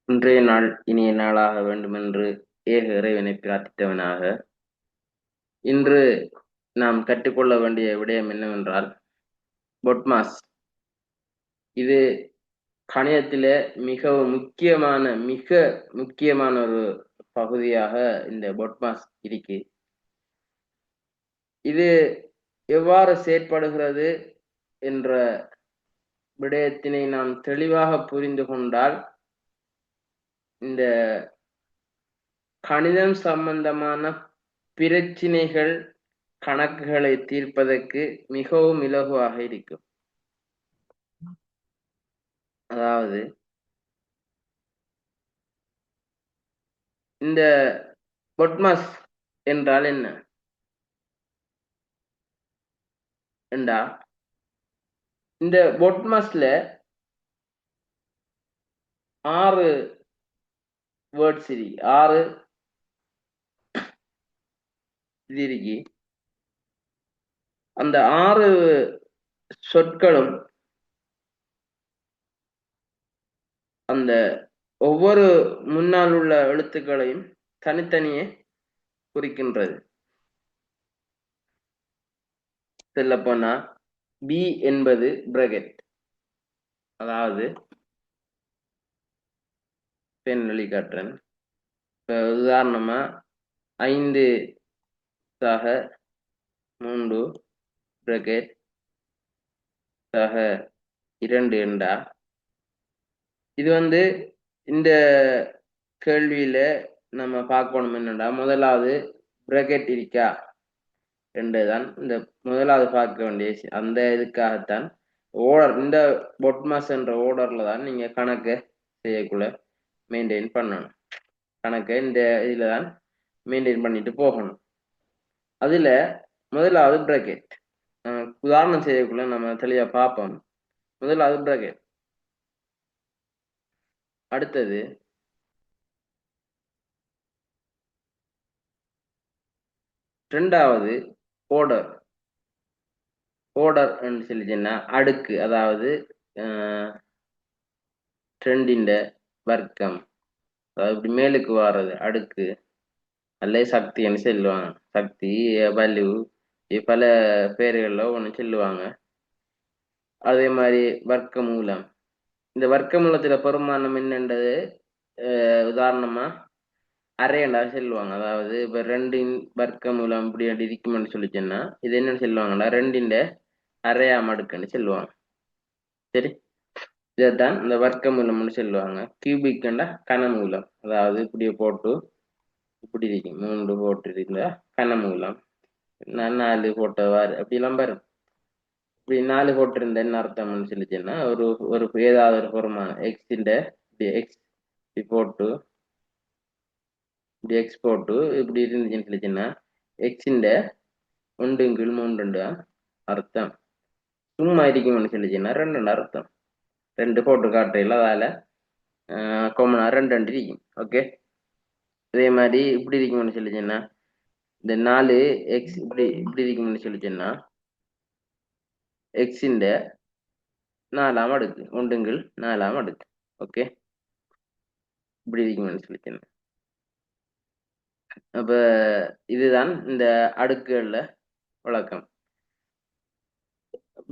இன்றைய நாள் இனிய நாளாக வேண்டுமென்று ஏக இறைவனை பிரார்த்தித்தவனாக, இன்று நாம் கற்றுக்கொள்ள வேண்டிய விடயம் என்னவென்றால், பொட்மாஸ். இது கணிதத்திலே மிக முக்கியமான ஒரு பகுதியாக இந்த பொட்மாஸ் இருக்கு. இது எவ்வாறு செயற்படுகிறது என்ற விடயத்தினை நாம் தெளிவாக புரிந்து கொண்டால், இந்த கணிதம் சம்பந்தமான பிரச்சினைகள், கணக்குகளை தீர்ப்பதற்கு மிகவும் இலகுவாக இருக்கும். அதாவது இந்த பொட்மாஸ் என்றால் என்ன என்றா, இந்த பொட்மாஸ்ல 6 வேர்ட்ஸ் இருக்கு, 6 இது இருக்கு. அந்த 6 சொற்களும் அந்த ஒவ்வொரு முன்னால் உள்ள எழுத்துக்களையும் தனித்தனியே குறிக்கின்றது. சொல்ல போனா பி என்பது பிரகெட், அதாவது பெண் வெளிக்காட்டுறேன். உதாரணமா 5 சக 3 பிரகெட் சக 2 என்றா, இது இந்த கேள்வியில நம்ம பார்க்கணும் என்னடா, முதலாவது பிரகெட் இருக்கா என்றுதான் இந்த முதலாவது பார்க்க வேண்டிய விஷயம். அந்த இதுக்காகத்தான் ஓர்டர், இந்த பொட்மாஸ் என்ற ஓர்டர்ல தான் நீங்க கணக்கு செய்யக்குள்ள மெயின்டைன் பண்ணணும். கணக்கை இந்த இதுல தான் மெயின்டைன் பண்ணிட்டு போகணும். அதுல முதலாவது பிரகெட். உதாரணம் செய்யக்குள்ள நம்ம தெளிவா பார்ப்போம். முதலாவது பிரகெட். அடுத்தது ரெண்டாவது ஓர்டர். ஓர்டர் சொல்லிச்சுன்னா அடுக்கு, அதாவது ட்ரெண்டின் வர்க்கம், அதாவது இப்படி மேலுக்கு வாரது அடுக்கு, அல்ல சக்தின்னு சொல்லுவாங்க. சக்தி, வலு, பல பேர்கள்ல ஒன்று சொல்லுவாங்க. அதே மாதிரி வர்க்க மூலம். இந்த வர்க்க மூலத்துல பெருமானம் என்னன்றது உதாரணமா அரையண்டா சொல்லுவாங்க. அதாவது இப்ப 2 வர்க்க மூலம் இப்படி இருக்கும்னு சொல்லிச்சேன்னா இது என்னன்னு சொல்லுவாங்கன்னா 2 அரையாம் அடுக்குன்னு சொல்லுவாங்க. சரி, இதைத்தான் இந்த வர்க்க மூலம்னு சொல்லுவாங்க. கியூபிக்ண்டா கனமூலம், அதாவது இப்படியே போட்டு இப்படி இருக்கும். 3 போட்டு இருந்தா கனமூலம், 4 போட்டவாறு அப்படிலாம் வரும். இப்படி 4 போட்டிருந்த என்ன அர்த்தம்னு சொல்லிச்சுன்னா, ஒரு ஒரு ஏதாவது ஒரு பெருமானம் எக்ஸிண்ட எக்ஸ் போட்டு இப்படி எக்ஸ் போட்டு இப்படி இருந்துச்சுன்னு சொல்லிச்சுன்னா எக்ஸிண்ட 1/3 அர்த்தம். சும்மா இருக்கும்னு சொல்லிச்சுன்னா 2 அர்த்தம். 2 போட்டு காட்டையில் அதால கொமனா 2 இருக்கும். ஓகே, அதே மாதிரி இப்படி இருக்கும்னு சொல்லிச்சுன்னா இந்த 4 எக்ஸ் இப்படி இப்படி இருக்கும்னு சொல்லிச்சுன்னா எக்ஸிண்ட 4ஆம் அடுக்கு, 1/4ஆம் அடுக்கு. ஓகே, இப்படி இருக்கும்னு சொல்லிச்சுன்னா அப்ப இதுதான் இந்த அடுக்குகள்ல விளக்கம்.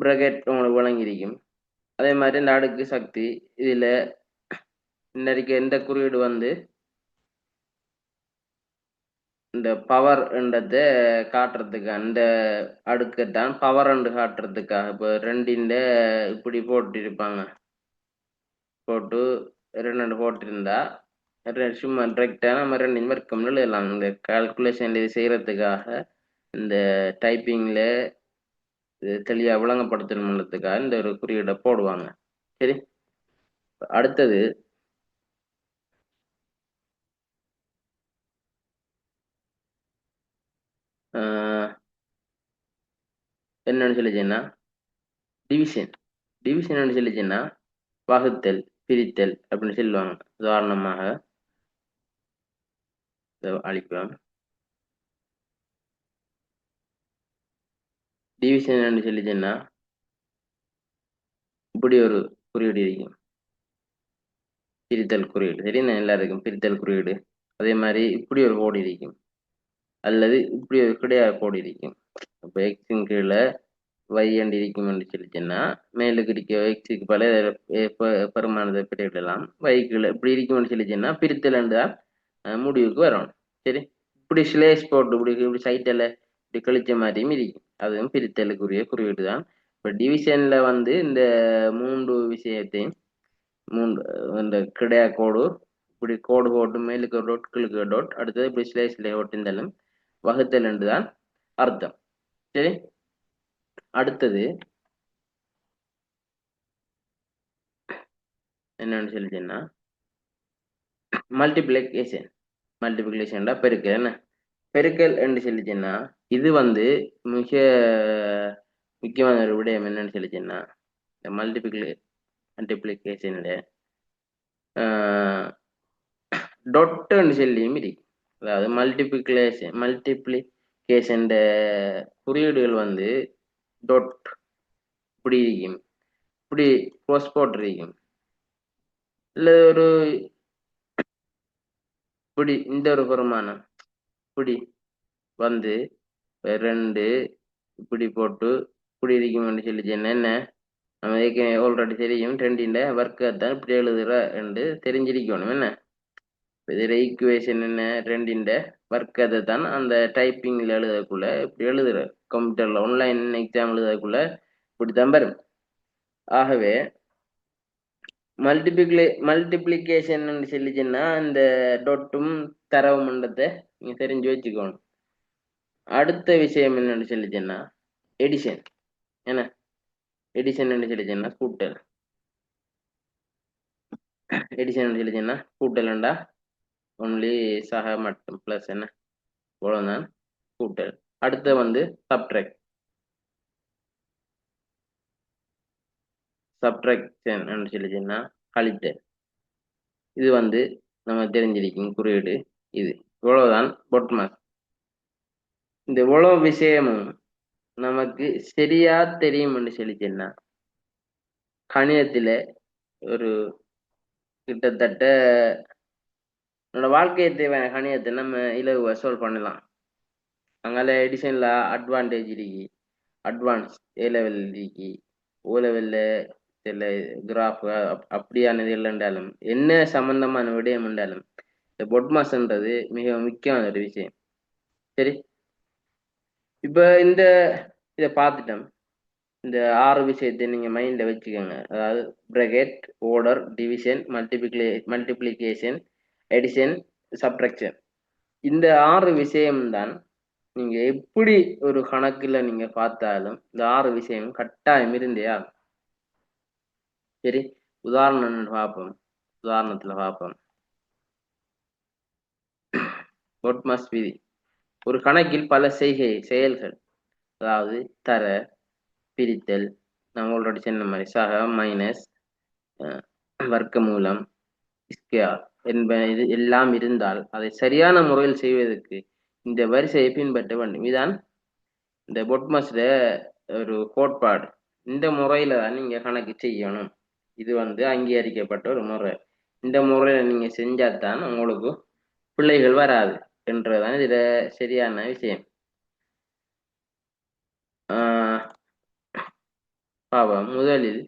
பிரகெட் உங்களுக்கு வழங்கியிருக்கும். அதே மாதிரி இந்த அடுக்கு சக்தி, இதுல இன்னைக்கு எந்த குறியீடு இந்த பவர் என்றதை காட்டுறதுக்கு, அந்த அடுக்குத்தான் பவர் என்று காட்டுறதுக்காக. இப்போ 2 இப்படி போட்டிருப்பாங்க, போட்டு 2 போட்டிருந்தா சும்மா டிரெக்டா நம்ம 2 வர்க்கம்னு எழுதலாம். இந்த கால்குலேஷன் இது செய்யறதுக்காக, இந்த டைப்பிங்ல தெளிவா விளங்கப்படுத்தணுன்றதுக்காக இந்த ஒரு குறியீடை போடுவாங்க. சரி, அடுத்தது என்னன்னு சொல்லிச்சுன்னா டிவிஷன். டிவிஷன் சொல்லிச்சுன்னா வகுத்தல், பிரித்தல் அப்படின்னு சொல்லுவாங்க. உதாரணமாக அழிப்போம். டிவிஷன் சொல்லிச்சுன்னா இப்படி ஒரு குறியீடு இருக்கும். பிரித்தல் குறியீடு. சரி, எல்லாருக்கும் பிரித்தல் குறியீடு. அதே மாதிரி இப்படி ஒரு கோடு இருக்கும், அல்லது இப்படி ஒரு கிடையாது கோடு இருக்கும். இப்போ எக்ஸின் கீழே y என்று இருக்கும் என்று சொல்லிச்சுன்னா மேலுக்கு இருக்க எக்ஸுக்கு பல பெருமானதை பிரிக்கலாம். y கீழே இப்படி இருக்கும்னு சொல்லிச்சுன்னா பிரித்தல் தான் முடிவுக்கு வரணும். சரி, இப்படி ஸ்லேஷ் போட்டு இப்படி சைட்டில் இப்படி கழிச்ச மாதிரியும் இருக்கும். அதுவும் பிரித்தலுக்குரிய குறியீடு தான். இப்போ டிவிஷன்ல வந்து இந்த மூன்று விஷயத்தையும் இந்த கிடையா கோடு இப்படி கோடு போட்டு மேலுக்கு ஒரு டாட் கீழுக்கு ஒரு டாட் அடுத்தது இப்படி ஸ்லேஷ்ல ஒட்டிந்தாலும் வகுத்தல் என்று தான் அர்த்தம். சரி, அடுத்தது என்னன்னு சொல்லிச்சுன்னா மல்டிப்ளிகேஷன். மல்டிப்ளிகேஷன்டா பெருக்கல். என்ன பெருக்கல் என்று சொல்லிச்சுன்னா இது வந்து மிக முக்கியமான ஒரு விடயம். என்னன்னு சொல்லிச்சுன்னா இந்த மல்டிப்ளிகேஷனுடைய டொட்டுன்னு சொல்லியும் இருக்கு. அதாவது மல்டிப்ளிகேஷன் குறியீடுகள் வந்து டொட் இப்படி இருக்கும், இப்படி க்ளோஸ் போட்டிருக்கும், இல்லை ஒரு இப்படி இந்த ஒரு பெருமானம் இப்படி வந்து ரெண்டு இப்படி போட்டு இப்படி இருக்கும்னு சொல்லிச்சுன்னா என்ன நம்ம ஏற்கனவே ஆல்ரெடி தெரியும். ரெண்டின் வர்க்கத்தான் இப்படி எழுதுற என்று தெரிஞ்சிருக்கணும். என்ன இதில் ஈக்குவேஷன் என்ன ரெண்டின் வர்க்கத்தை தான் அந்த டைப்பிங்கில் எழுதக்குள்ள இப்படி எழுதுற கம்ப்யூட்டரில் ஆன்லைன் எக்ஸாம் எழுதக்குள்ள இப்படித்தான் வரும். ஆகவே மல்டிப்ளிகேஷன் சொல்லிச்சுன்னா இந்த டொட்டும் தரவு மண்டத்தை நீங்க தெரிஞ்சு வச்சுக்கணும். அடுத்த விஷயம் என்னன்னு சொல்லிச்சுன்னா எடிஷன். என்ன எடிஷன் சொல்லிச்சுன்னா கூட்டல். எடிஷன் சொல்லிச்சுன்னா கூட்டல்ண்டா ஒன்லி சக மட்டும் பிளஸ் என்ன இவ்வளவுதான் கூட்டல். அடுத்து வந்து சப்ட்ராக்ட். சப்ட்ராக்ஷன் சொல்லிச்சுன்னா கழித்தல். இது வந்து நம்ம தெரிஞ்சிருக்கும் குறியீடு. இது இவ்வளவுதான் பொட்மாஸ். இந்த இவ்வளவு விஷயமும் நமக்கு சரியா தெரியும் என்று சொல்லிச்சுன்னா கணிதத்துல ஒரு கிட்டத்தட்ட என்னோட வாழ்க்கையை தேவையான கணிதத்தை நம்ம இலகுவா சால்வ் பண்ணலாம். அங்கால எடிஷன்ல அட்வான்டேஜ் இருக்கு, அட்வான்ஸ் ஏ லெவல் இருக்கு, ஓ லெவல்ல சில கிராஃப் அப்படியானது இல்லைன்றாலும் என்ன சம்பந்தமான விடயம் என்றாலும் இந்த பொட்மாஸ்ன்றது மிக முக்கியமான ஒரு விஷயம். சரி, இப்ப இதை பார்த்துட்டோம். இந்த 6 விஷயத்தை நீங்க மைண்ட்ல வச்சுக்கோங்க. அதாவது bracket, order, division, multiplication, addition, subtraction. இந்த 6 விஷயம்தான் நீங்க எப்படி ஒரு கணக்குல நீங்க பார்த்தாலும் இந்த 6 விஷயம் கட்டாயம் இருந்தே. சரி, உதாரணத்துல பார்ப்போம். பொட்மாஸ் விதி. ஒரு கணக்கில் பல செயல்கள், அதாவது தர, பிரித்தல், நான் ஆல்ரெடி சொன்ன மாதிரி சக, மைனஸ், வர்க்க மூலம், ஸ்கொயர் இது எல்லாம் இருந்தால் அதை சரியான முறையில் செய்வதற்கு இந்த வரிசையை பின்பற்ற வேண்டும். இதுதான் இந்த பொட்மாஸ்ல ஒரு கோட்பாடு. இந்த முறையில தான் நீங்க கணக்கு செய்யணும். இது வந்து அங்கீகரிக்கப்பட்ட ஒரு முறை. இந்த முறையில நீங்க செஞ்சாதான் உங்களுக்கு பிள்ளைகள் வராது என்றதான் இதுல சரியான விஷயம். பாவம் முதலில்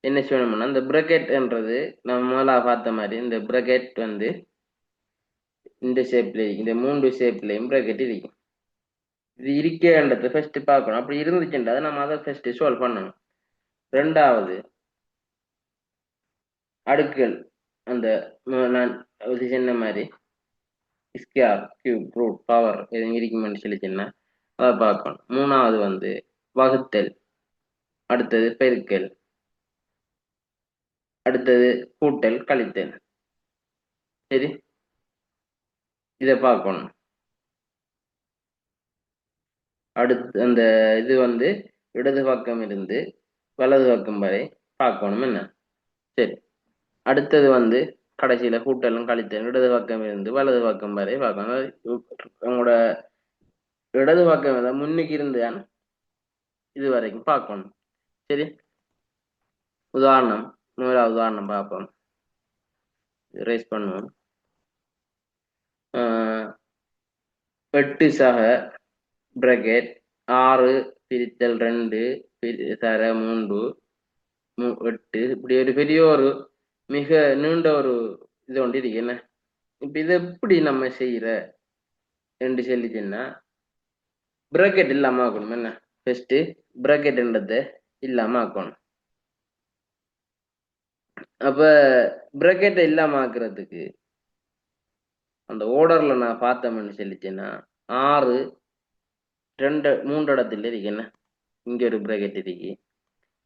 என்ன செய்யணும்னா இந்த பிரக்கெட் என்றது நம்ம முதலா பார்த்த மாதிரி இந்த பிரக்கெட் வந்து இந்த ஷேப்ல இந்த 3 ஷேப்லயும் பிரக்கெட் இருக்கும். இது இருக்கேன்றதை ஃபர்ஸ்ட் பார்க்கணும். அப்படி இருந்துச்சுன்றதை நம்ம அதை ஃபர்ஸ்ட் சால்வ் பண்ணணும். ரெண்டாவது அடுக்குகள், அந்த நான் சொன்ன மாதிரி ஸ்கொயர், கியூப், ரூட், பவர் எதுவும் இருக்குமென்னு சொல்லிச்சுன்னா அதை பார்க்கணும். மூணாவது வந்து வகுத்தல், அடுத்தது பெருக்கல், அடுத்தது கூட்டல், கழித்தல். சரி, இதை பார்க்கணும். அடுத்து அந்த இது வந்து இடது பக்கம் இருந்து வலது பக்கம் வரை பார்க்கணும். என்ன சரி, அடுத்தது வந்து கடைசியில கூட்டலும் கழித்தலும் இடது பக்கம் இருந்து வலது பக்கம் வரை பார்க்கணும். உங்களோட இடது பக்கம் முன்னுக்கு இருந்து இது வரைக்கும் பார்க்கணும். சரி, முதலாவது உதாரணம் பார்ப்போம். ரேஸ் பண்ணுவோம். 8 சக பிரகெட் 6 பிரித்தல் 2 தர 3 8 இப்படி ஒரு பெரிய ஒரு மிக நீண்ட ஒரு இது ஒன்று இருக்கு என்ன. இப்ப இதை எப்படி நம்ம செய்யற என்று சொல்லிச்சுன்னா பிரக்கெட் இல்லாம ஆக்கணும் என்ன. ஃபர்ஸ்ட் பிரக்கெட்ன்றதை இல்லாம ஆக்கணும். அப்ப பிரக்கெட்டை இல்லாம ஆக்குறதுக்கு அந்த ஓர்டர்ல நான் பார்த்தோம்னு சொல்லிச்சேன்னா 6 2 3 இடத்துல இருக்கு என்ன. இங்க ஒரு பிரக்கெட் இருக்கு,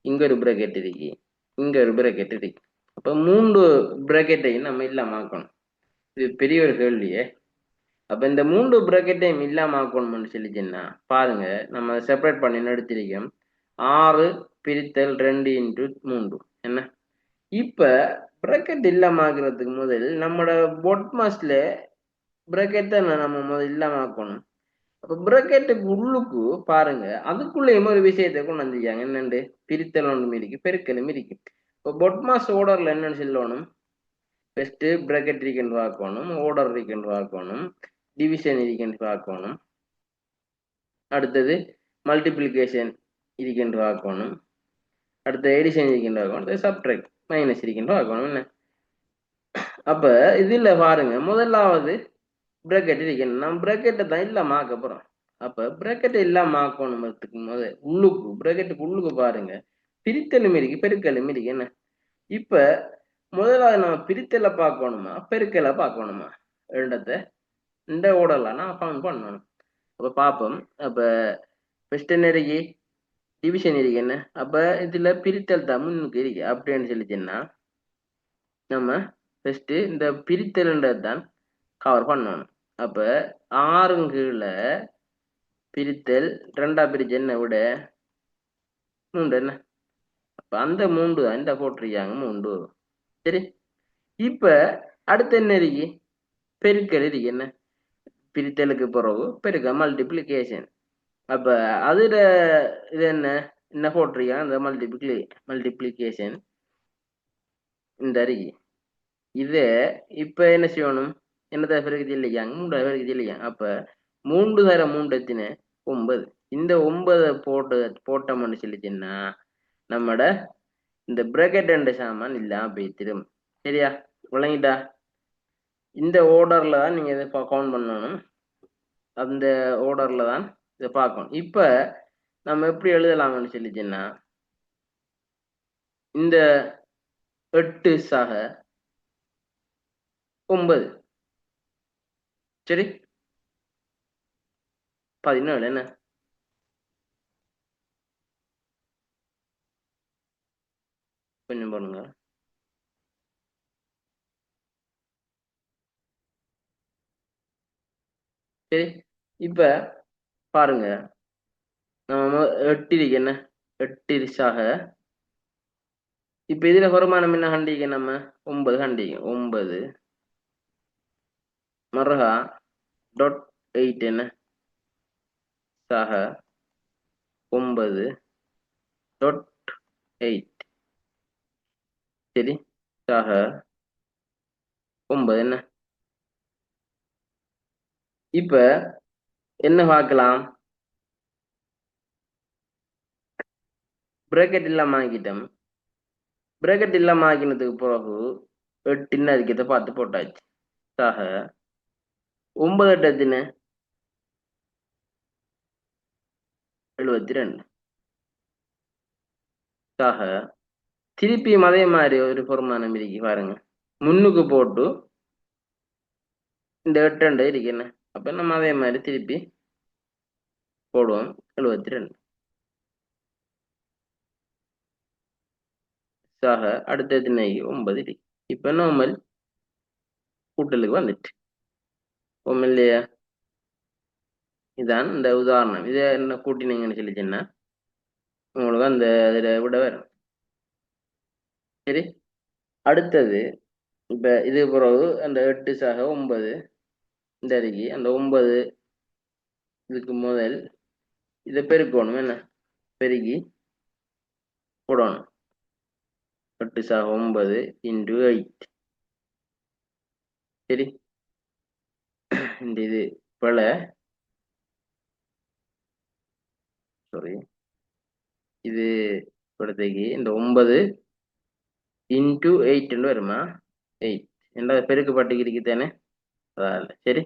இங்க ஒரு பிரக்கெட் இருக்கு, இங்க ஒரு பிரக்கெட் இருக்கு. அப்ப 3 பிரக்கெட்டையும் நம்ம இல்லாம ஆக்கணும். இது பெரிய ஒரு கேள்வியே. அப்ப இந்த 3 பிரக்கெட்டையும் இல்லாம ஆக்கணும்னு சொல்லிச்சுன்னா பாருங்க, நம்ம செப்பரேட் பண்ணி எடுத்திருக்கோம். 6 பிரித்தல் 2 இன்ட்டு 3 என்ன. இப்ப பிரக்கெட் இல்லாம ஆக்குறதுக்கு முதல் நம்மளோட பொட்மாஸ்ல பிரக்கெட் தான் நம்ம முதல் இல்லாம ஆக்கணும். அப்ப பிரக்கெட்டுக்கு உள்ளுக்கு பாருங்க, அதுக்குள்ளேயும் ஒரு விஷயத்தை கொண்டு வந்துருக்காங்க. என்னண்டு பிரித்தல் ஒன்றும் இருக்கு, பெருக்கலும் இருக்கு. இப்போ பொட்மாஸ் ஓர்டர்ல என்னன்னு சொல்லணும், ஃபர்ஸ்ட் பிரக்கெட் இருக்குன்னு பார்க்கணும், ஓர்டர் இருக்குன்னு பார்க்கணும், டிவிஷன் இருக்குன்னு பார்க்கணும், அடுத்தது மல்டிப்ளிகேஷன் இருக்குன்னு பார்க்கணும், அடுத்து எடிஷன் இருக்குன்னு பார்க்கணும், அடுத்து சப்ட்ராக்ட் மைனஸ் இருக்குன்னு பார்க்கணும் என்ன. அப்ப இதுல பாருங்க, முதலாவது பிரக்கெட் இருக்கணும். நம்ம பிரக்கெட்டை தான் இல்லாம ஆக்க போறோம். அப்ப பிரக்கெட்டை இல்லாம ஆக்கணும்றதுக்கு முதல் உள்ளுக்கு பிரக்கெட்டுக்கு உள்ளுக்கு பாருங்க, பிரித்தலும் இருக்கு, பெருக்கலும் இருக்கு என்ன. இப்ப முதலாவது நம்ம பிரித்தலை பார்க்கணுமா பெருக்கலை பார்க்கணுமா ரெண்டத்தை இந்த ஓடலாம் நான் ஃபவுண்ட் பண்ணணும். அப்ப பார்ப்போம். அப்ப ஃபர்ஸ்ட் என்ன இருக்கு, டிவிஷன் இருக்கு என்ன. அப்ப இதுல பிரித்தல் தான் முன்னுக்கு இருக்கு அப்படின்னு சொல்லிச்சுன்னா நம்ம ஃபர்ஸ்ட் இந்த பிரித்தல்ன்றது தான் கவர் பண்ணணும். அப்ப 6 கீழே பிரித்தல் 2 பிரிச்சு என்ன விட 3 என்ன. அப்ப அந்த 3 தான் இந்த போட்டிருக்காங்க 3. சரி, இப்ப அடுத்து என்ன இருக்கு, பெருக்கல் இருக்கு என்ன. பிரித்தலுக்கு பிறகு பெருக்க மல்டிப்ளிகேஷன். அப்ப அதுல இது என்ன என்ன போட்டிருக்காங்க, அந்த மல்டிப்ளிகேஷன் இந்த இருக்கு. இது இப்ப என்ன செய்யணும், என்னதை பெருக்குது இல்லையாங்க 3 பெருக்குது இல்லையாங்க. அப்ப 3 தர 3 எத்தின 9. இந்த 9 போட்டோம்னு சொல்லிச்சுன்னா நம்மட இந்த பிரக்கெட் என்ற சாமான் இல்லாம போய்த்திடும். சரியா, விளங்கிட்டா. இந்த ஓர்டர்ல தான் நீங்க இதை கவுண்ட் பண்ணணும். அந்த ஓர்டர்ல தான் இதை பார்க்கணும். இப்ப நம்ம எப்படி எழுதலாம்னு சொல்லிச்சுன்னா இந்த 8 சக 9 சரி 17 என்ன. கொஞ்சம் பாருங்க. சரி, இப்ப பாருங்க, நம்ம 8 இருக்கு என்ன, 8 சக. இப்ப இதுல வருமானம் என்ன கண்டிக்க, நம்ம 9 கண்டிக்க 9 மரகா டாட் 8 என்ன சக 9 டாட் 8 சரி சக 9 என்ன. இப்ப என்ன பார்க்கலாம், பிரக்கெட் இல்லாம ஆக்கிட்டோம். பிரக்கெட் இல்லாம ஆக்கினதுக்கு பிறகு 8 அதுக்கத்தை பார்த்து போட்டாச்சு. சக 9 8 எத்தின 72 சக. திருப்பியும் அதே மாதிரி ஒரு பொறுமானம் இருக்கு பாருங்க, முன்னுக்கு போட்டு இந்த 8 இருக்கு என்ன. அப்ப நம்ம அதே மாதிரி திருப்பி போடுவோம் 72 சக. அடுத்தது 9 இருக்கு. இப்ப நார்மல் கூட்டலுக்கு வந்துட்டு இல்லையா. இதான் இந்த உதாரணம். இதை என்ன கூட்டினீங்கன்னு சொல்லிச்சுன்னா உங்களுக்கு அந்த இதுல விட வரும். சரி, அடுத்தது இப்ப இது பிறகு அந்த 8 சக 9 இந்த அருகி அந்த 9 இதுக்கு முதல் இதை பெருக்கணும் என்ன, பெருக்கி போடணும். 8 சக 9 இன்டு 8 சரி, இந்த இது பிழை, சாரி, இது இப்போதைக்கு இந்த 9 இன்டூ 8 வருமா? 8 என்ன பெருக்கு பட்டிக்கு இருக்குதானே? அதான் சரி.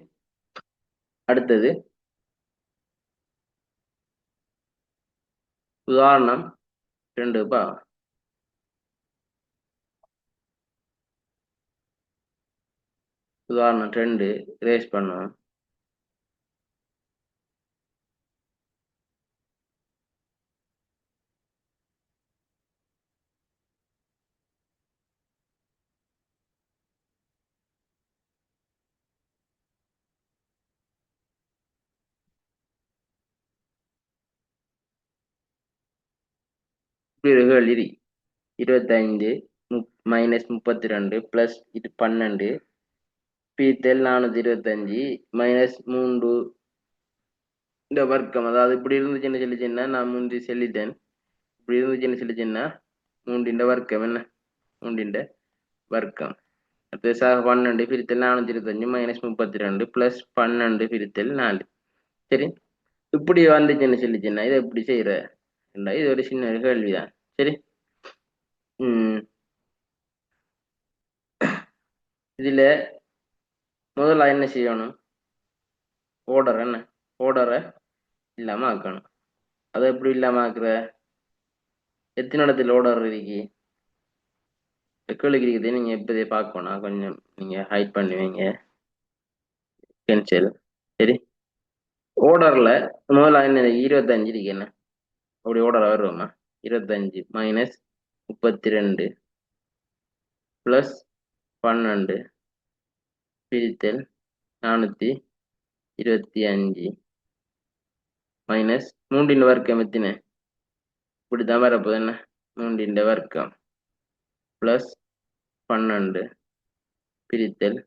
அடுத்தது உதாரணம் 2பா. உதாரணம் 2 ரேஸ் பண்ணுவோம். இப்படி ஒரு கேள்வி. 25 மைனஸ் 32 பிளஸ் இது 12 பித்தல் 425 மைனஸ் 3 இந்த வர்க்கம். அதாவது இப்படி இருந்துச்சுன்னு சொல்லிச்சுன்னா நான் முந்தி சொல்லிட்டேன். இப்படி இருந்துச்சுன்னு சொல்லிச்சுன்னா 3 வர்க்கம் என்ன? 3 வர்க்கம். அடுத்து 12 பிரித்தல் 425 மைனஸ் 32 பிளஸ் 12 பிரித்தல் 4. சரி, இப்படி வந்துச்சுன்னு சொல்லிச்சுன்னா இதை எப்படி செய்யற? இது ஒரு சின்ன ஒரு கேள்விதான். சரி, இதுல முதல்ல என்ன செய்யணும்? ஓர்டர் என்ன? ஓர்டரை இல்லாம ஆக்கணும். அதை எப்படி இல்லாம ஆக்குற? எத்தனை இடத்துல ஓர்டர் இருக்கு? கேள்வி இருக்குது. நீங்க எப்பதே பார்க்கணும். கொஞ்சம் நீங்க ஹைட் பண்ணுவீங்க பென்சில். சரி, ஓர்டர்ல முதல்ல என்ன 25 இருக்கு என்ன? அப்படி ஓர்டர் வருவோமா? 25 மைனஸ் 32 பிளஸ் 12 பிரித்தல் 425 மைனஸ் 3 வர்க்கம் எத்தனை? இப்படிதான் வரப்போகுது என்ன? 3 வர்க்கம் பிளஸ் 12 பிரித்தல்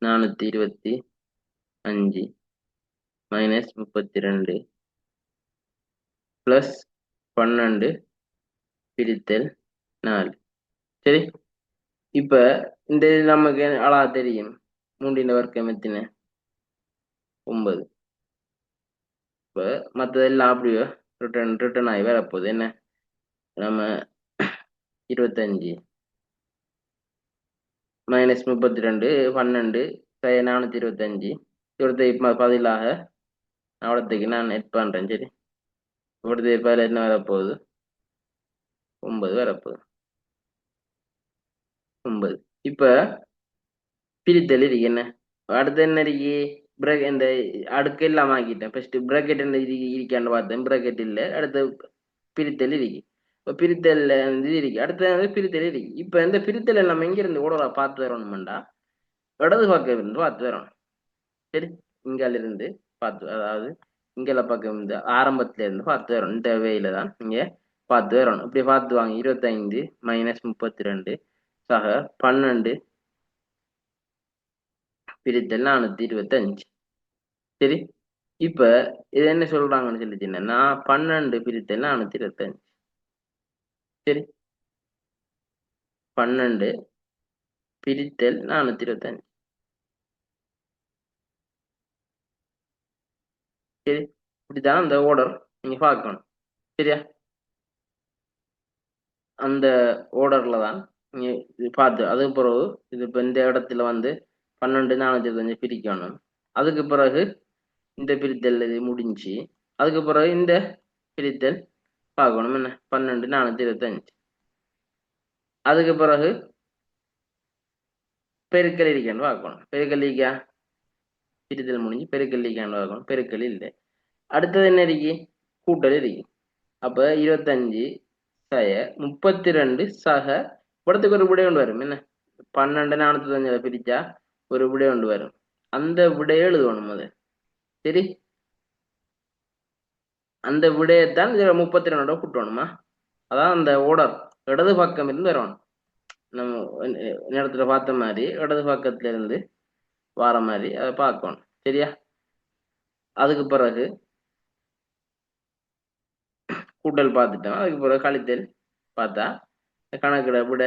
425 மைனஸ் 32 பிளஸ் 12 பிரித்தல் 4. சரி, இப்ப இந்த நமக்கு அழகா தெரியும். 3 வர்க்கம் எத்தனை? 9. இப்ப மற்றதெல்லாம் அப்படியோ ரிட்டர்ன் ஆகி வரப்போகுது என்ன? நம்ம 25 மைனஸ் 32 12 425 இவரத்தை பதிலாக அவ்வளோத்துக்கு நான் நெட் பண்றேன். சரி, இவரது பேர் என்ன வரப்போகுது? 9 வரப்போகுது. 9. இப்ப பிரித்தல் இருக்கு என்ன? அடுத்து என்ன இருக்கு? பிரேக். இந்த அடுக்கு இல்லாம ஆக்கிட்டேன். ஃபர்ஸ்ட் பிரேக்கெட் என்ன இருக்கான்னு பார்த்தேன். பிரேக்கெட் இல்லை. அடுத்து பிரித்தல் இருக்கு. இப்போ பிரித்தல் இருக்கு. அடுத்து பிரித்தல் இருக்கு. இப்ப இந்த பிரித்தல் நம்ம எங்க இருந்து ஓடரா பார்த்து வரணும்டா? இடது பக்கம் இருந்து பார்த்து வரணும். சரி, இங்கால இருந்து பார்த்து, அதாவது இங்கல பக்கம் இருந்து ஆரம்பத்துல இருந்து பார்த்து வரணும். இந்த வேயில தான் நீங்க பார்த்து வரணும். இப்படி பார்த்து வாங்க. 25 மைனஸ் 32 சக 12 பிரித்தல் 425. சரி, இப்ப இது என்ன சொல்றாங்கன்னு சொல்லிச்சுன்னா 12 பிரித்தல் 425. சரி, 12 பிரித்தல் 425. சரி, இப்படிதான் அந்த ஓர்டர் நீங்க பார்க்கணும். சரியா? அந்த ஓர்டர்ல தான் நீங்க பார்த்து அதுக்கு பிறகு இது இப்ப இந்த இடத்துல 12 425 பிரிக்கணும். அதுக்கு பிறகு இந்த பிரித்தல் இது முடிஞ்சு அதுக்கு பிறகு இந்த பிரித்தல் பார்க்கணும் என்ன? 12 425. அதுக்கு பிறகு பெருக்கல் இருக்கான்னு பார்க்கணும். பெருக்கல் இருக்கா? பிரித்தல் முடிஞ்சு பெருக்கல் இருக்கான்னு பார்க்கணும். பெருக்கல் இல்லை. அடுத்தது என்ன இருக்கு? கூட்டல் இருக்கு. அப்ப 25 சய 32 சக படத்துக்கு ஒரு விடை கொண்டு வரும் என்ன? 12 425 பிரிச்சா ஒரு விடை கொண்டு வரும். அந்த விடையை எழுதணும் அது. சரி, அந்த விடையத்தான் 32 கூட்டணுமா? அதான் அந்த ஓடர் இடது பக்கம் இருந்து வரணும். நம்ம நேரத்துல பார்த்த மாதிரி இடது பக்கத்துல இருந்து வார மாதிரி அதை பார்க்கணும். சரியா? அதுக்கு பிறகு கூட்டல் பார்த்துட்டோம். அதுக்கு பிறகு கழித்தல் பார்த்தா கணக்கிட விட